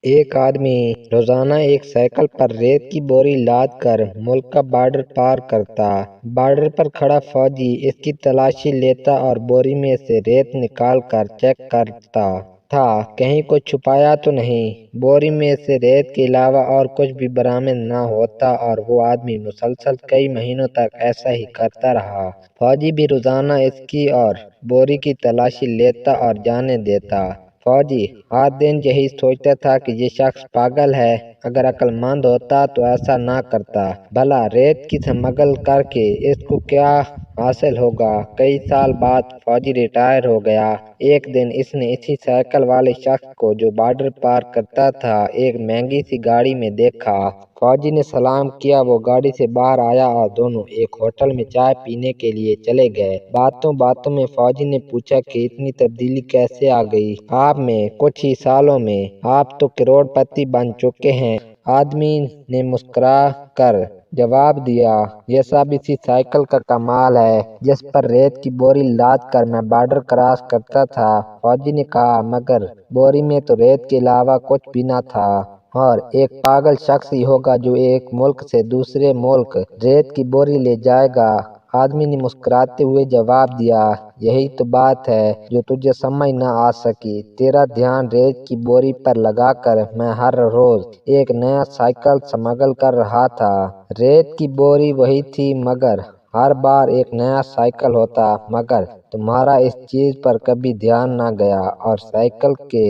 ایک آدمی روزانہ ایک سائیکل پر ریت کی بوری لاد کر ملک کا بارڈر پار کرتا۔ بارڈر پر کھڑا فوجی اس کی تلاشی لیتا اور بوری میں سے ریت نکال کر چیک کرتا تھا کہیں کچھ چھپایا تو نہیں۔ بوری میں سے ریت کے علاوہ اور کچھ بھی برآمد نہ ہوتا اور وہ آدمی مسلسل کئی مہینوں تک ایسا ہی کرتا رہا۔ فوجی بھی روزانہ اس کی اور بوری کی تلاشی لیتا اور جانے دیتا۔ فوجی ہر دن یہی سوچتا تھا کہ یہ شخص پاگل ہے، اگر عقل مند ہوتا تو ایسا نہ کرتا۔ بھلا ریت کی سمگل کر کے اس کو کیا حاصل ہوگا؟ کئی سال بعد فوجی ریٹائر ہو گیا۔ ایک دن اس نے اسی سائیکل والے شخص کو جو بارڈر پار کرتا تھا ایک مہنگی سی گاڑی میں دیکھا۔ فوجی نے سلام کیا، وہ گاڑی سے باہر آیا اور دونوں ایک ہوٹل میں چائے پینے کے لیے چلے گئے۔ باتوں باتوں میں فوجی نے پوچھا کہ اتنی تبدیلی کیسے آ گئی آپ میں کچھ ہی سالوں میں؟ آپ تو کروڑ پتی بن چکے ہیں۔ آدمی نے مسکرا کر جواب دیا، یہ سب اسی سائیکل کا کمال ہے جس پر ریت کی بوری لاد کر میں بارڈر کراس کرتا تھا۔ فوجی نے کہا، مگر بوری میں تو ریت کے علاوہ کچھ بھی نہ تھا، اور ایک پاگل شخص ہی ہوگا جو ایک ملک سے دوسرے ملک ریت کی بوری لے جائے گا۔ آدمی نے مسکراتے ہوئے جواب دیا، یہی تو بات ہے جو تجھے سمجھ نہ آ سکی۔ تیرا دھیان ریت کی بوری پر لگا کر میں ہر روز ایک نیا سائیکل سمگل کر رہا تھا۔ ریت کی بوری وہی تھی مگر ہر بار ایک نیا سائیکل ہوتا، مگر تمہارا اس چیز پر کبھی دھیان نہ گیا اور سائیکل کے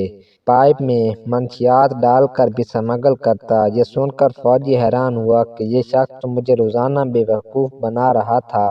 پائپ میں منشیات ڈال کر بھی سمگل کرتا۔ یہ سن کر فوجی حیران ہوا کہ یہ شخص تو مجھے روزانہ بے وقوف بنا رہا تھا۔